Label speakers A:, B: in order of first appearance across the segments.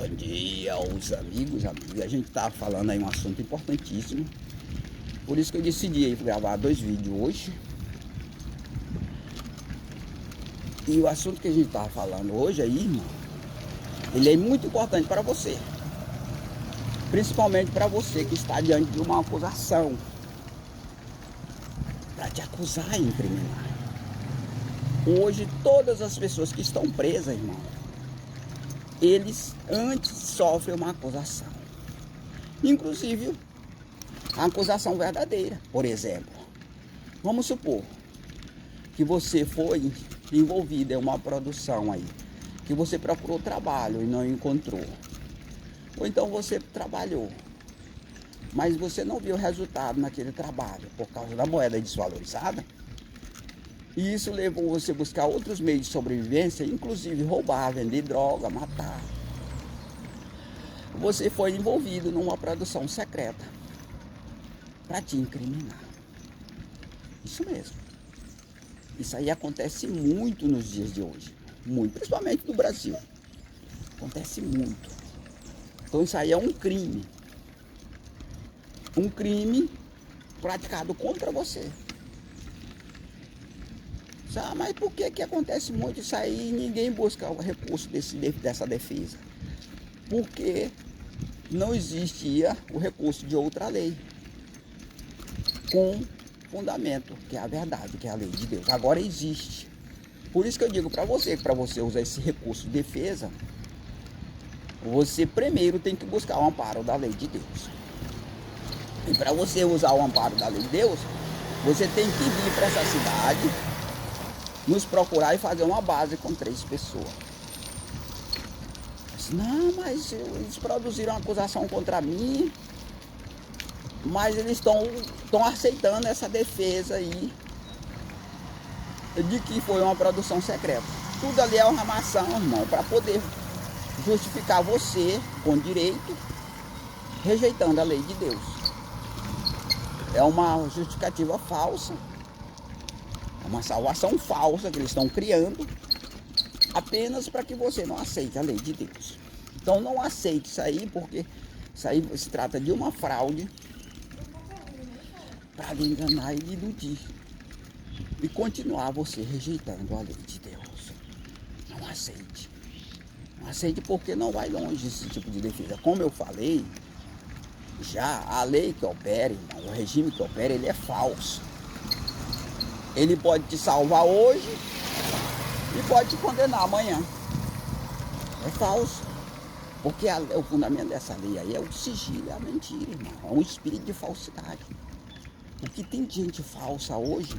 A: Bom dia aos amigos, amigas. A gente tá falando aí um assunto importantíssimo. Por isso que eu decidi aí gravar 2 vídeos hoje. E o assunto que a gente tá falando hoje aí, irmão, ele é muito importante para você. Principalmente para você que está diante de uma acusação. Para te acusar e incriminar. Hoje todas as pessoas que estão presas, irmão, eles antes sofrem uma acusação. Inclusive a acusação verdadeira. Por exemplo, vamos supor que você foi envolvido em uma produção aí, que você procurou trabalho e não encontrou. Ou então você trabalhou, mas você não viu resultado naquele trabalho por causa da moeda desvalorizada. E isso levou você a buscar outros meios de sobrevivência, inclusive roubar, vender droga, matar. Você foi envolvido numa produção secreta para te incriminar. Isso mesmo. Isso aí acontece muito nos dias de hoje. Muito, principalmente no Brasil. Acontece muito. Então isso aí é um crime. Um crime praticado contra você. Mas por que acontece muito isso aí e ninguém busca o recurso dessa defesa? Porque não existia o recurso de outra lei com fundamento, que é a verdade, que é a lei de Deus. Agora existe. Por isso que eu digo para você, que para você usar esse recurso de defesa, você primeiro tem que buscar o amparo da lei de Deus. E para você usar o amparo da lei de Deus, você tem que vir para essa cidade, nos procurar e fazer uma base com 3 pessoas. Não, mas eles produziram uma acusação contra mim, mas eles estão aceitando essa defesa aí de que foi uma produção secreta. Tudo ali é uma armação, irmão, para poder justificar você com direito, rejeitando a lei de Deus. É uma justificativa falsa. É uma salvação falsa que eles estão criando apenas para que você não aceite a lei de Deus. Então não aceite isso aí, porque isso aí se trata de uma fraude para lhe enganar e lhe iludir e continuar você rejeitando a lei de Deus. Não aceite. Não aceite, porque não vai longe esse tipo de defesa. Como eu falei, já a lei que opera, irmão, o regime que opera, ele é falso. Ele pode te salvar hoje e pode te condenar amanhã. É falso. Porque o fundamento dessa lei aí é o sigilo, é a mentira, irmão. É um espírito de falsidade. O que tem de gente falsa hoje,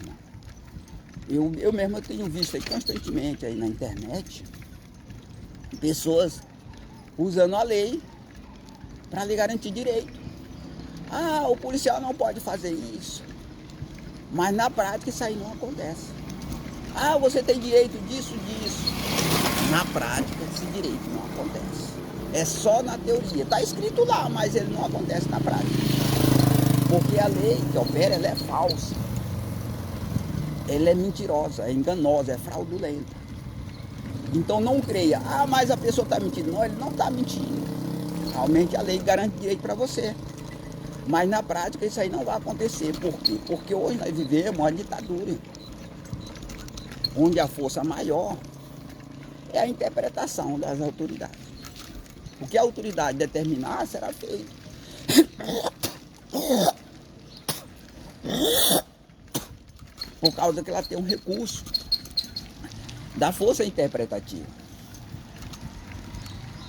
A: irmão, eu mesmo tenho visto aí constantemente aí na internet pessoas usando a lei para lhe garantir direito. Ah, o policial não pode fazer isso. Mas na prática isso aí não acontece. Ah, você tem direito disso. Na prática esse direito não acontece. É só na teoria. Está escrito lá, mas ele não acontece na prática. Porque a lei que opera, ela é falsa. Ela é mentirosa, é enganosa, é fraudulenta. Então não creia. Ah, mas a pessoa está mentindo. Não, ele não está mentindo. Realmente a lei garante direito para você. Mas na prática isso aí não vai acontecer. Por quê? Porque hoje nós vivemos uma ditadura, onde a força maior é a interpretação das autoridades. O que a autoridade determinar será feito. Por causa que ela tem um recurso da força interpretativa.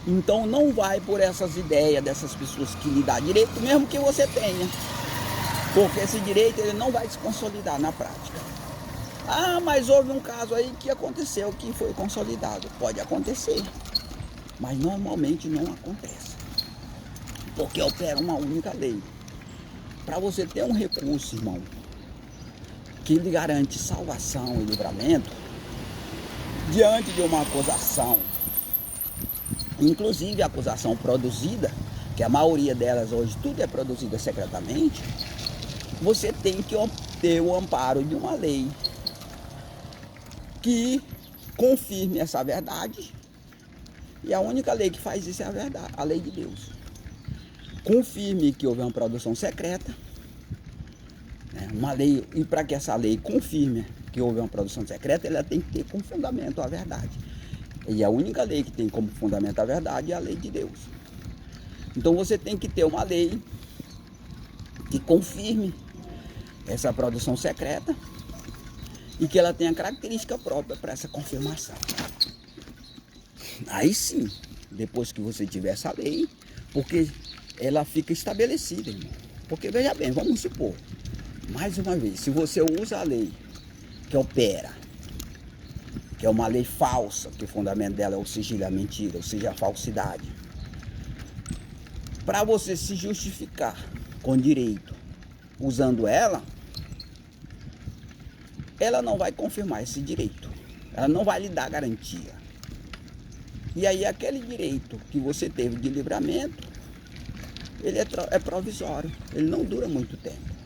A: Então não vai por essas ideias dessas pessoas que lhe dão direito, mesmo que você tenha. Porque esse direito ele não vai se consolidar na prática. Ah, mas houve um caso aí que aconteceu, que foi consolidado. Pode acontecer, mas normalmente não acontece. Porque opera uma única lei. Para você ter um recurso, irmão, que lhe garante salvação e livramento, diante de uma acusação, inclusive a acusação produzida, que a maioria delas hoje tudo é produzida secretamente, você tem que ter o amparo de uma lei que confirme essa verdade E a única lei que faz isso é a verdade, a lei de Deus. Confirme que houve uma produção secreta, né? Uma lei, e para que essa lei confirme que houve uma produção secreta, ela tem que ter como fundamento a verdade. E a única lei que tem como fundamento a verdade é a lei de Deus. Então você tem que ter uma lei que confirme essa produção secreta e que ela tenha característica própria para essa confirmação. Aí sim, depois que você tiver essa lei, porque ela fica estabelecida, irmão. Porque veja bem, vamos supor, mais uma vez, se você usa a lei que opera, que é uma lei falsa, que o fundamento dela é o sigilo, a mentira, ou seja, a falsidade, para você se justificar com direito usando ela, ela não vai confirmar esse direito, ela não vai lhe dar garantia. E aí aquele direito que você teve de livramento, ele é provisório, ele não dura muito tempo.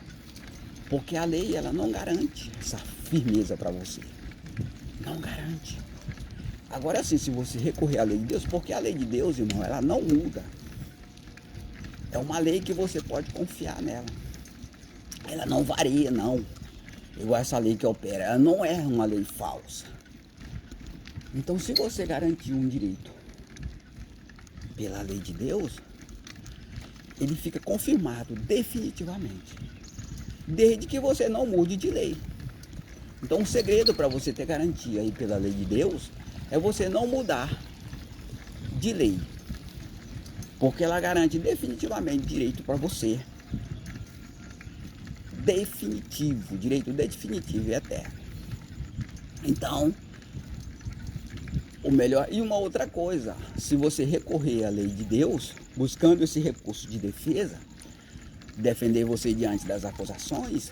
A: Porque a lei, ela não garante essa firmeza para você. Não garante. Agora sim, se você recorrer à lei de Deus, porque a lei de Deus, irmão, ela não muda. É uma lei que você pode confiar nela. Ela não varia, não. Igual essa lei que opera, ela não é uma lei falsa. Então, se você garantir um direito pela lei de Deus, ele fica confirmado definitivamente, desde que você não mude de lei. Então, o segredo para você ter garantia aí pela lei de Deus é você não mudar de lei, porque ela garante definitivamente direito para você, definitivo, direito definitivo e eterno. Então, o melhor. E uma outra coisa, se você recorrer à lei de Deus, buscando esse recurso de defesa, defender você diante das acusações,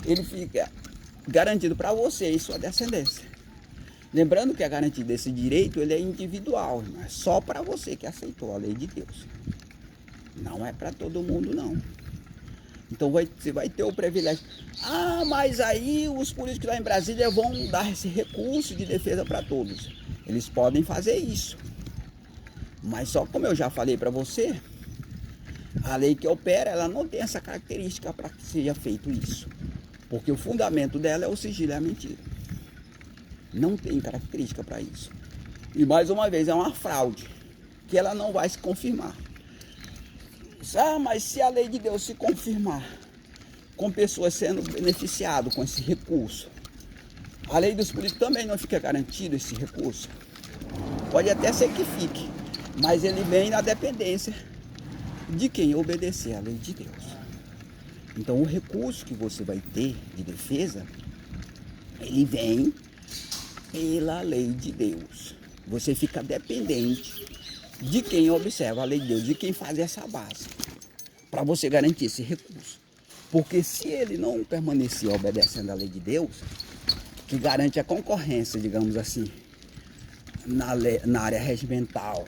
A: ele fica garantido para você e sua descendência. Lembrando que a garantia desse direito, ele é individual, não é só para você que aceitou a lei de Deus. Não é para todo mundo, não. Então você vai ter o privilégio. Ah, mas aí os políticos lá em Brasília vão dar esse recurso de defesa para todos. Eles podem fazer isso. Mas só como eu já falei para você, a lei que opera, ela não tem essa característica para que seja feito isso. Porque o fundamento dela é o sigilo e a mentira. Não tem característica para isso. E mais uma vez, é uma fraude, que ela não vai se confirmar. Ah, mas se a lei de Deus se confirmar, com pessoas sendo beneficiadas com esse recurso, a lei dos políticos também não fica garantido esse recurso. Pode até ser que fique, mas ele vem na dependência de quem obedecer à lei de Deus. Então o recurso que você vai ter de defesa, ele vem pela lei de Deus. Você fica dependente de quem observa a lei de Deus, de quem faz essa base, para você garantir esse recurso. Porque se ele não permanecer obedecendo a lei de Deus, que garante a concorrência, digamos assim, na área regimental,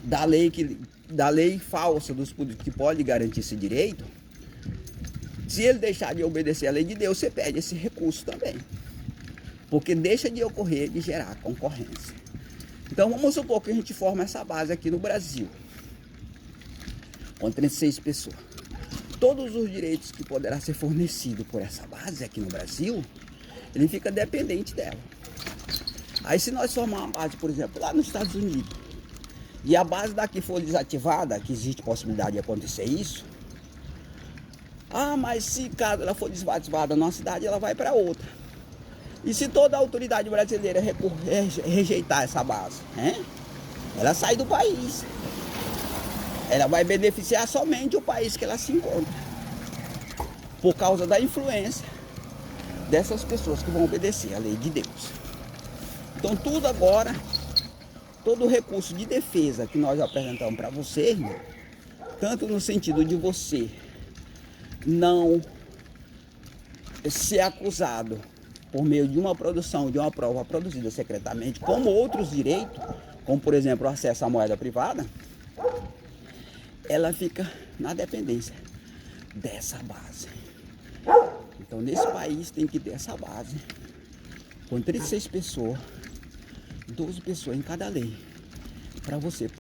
A: da lei falsa dos políticos que pode garantir esse direito, se ele deixar de obedecer a lei de Deus, você perde esse recurso também. Porque deixa de ocorrer de gerar concorrência. Então vamos supor que a gente forma essa base aqui no Brasil, com 36 pessoas. Todos os direitos que poderá ser fornecido por essa base aqui no Brasil, ele fica dependente dela. Aí se nós formarmos uma base, por exemplo, lá nos Estados Unidos, e a base daqui for desativada, que existe possibilidade de acontecer isso, ah, mas se caso ela for desativada numa cidade, ela vai para outra. E se toda a autoridade brasileira rejeitar essa base, né? Ela sai do país. Ela vai beneficiar somente o país que ela se encontra, por causa da influência dessas pessoas que vão obedecer à lei de Deus. Então tudo agora, todo o recurso de defesa que nós apresentamos para você, irmão, tanto no sentido de você não ser acusado por meio de uma produção, de uma prova produzida secretamente, como outros direitos, como por exemplo o acesso à moeda privada, ela fica na dependência dessa base. Então nesse país tem que ter essa base, com 36 pessoas, 12 pessoas em cada lei. Para você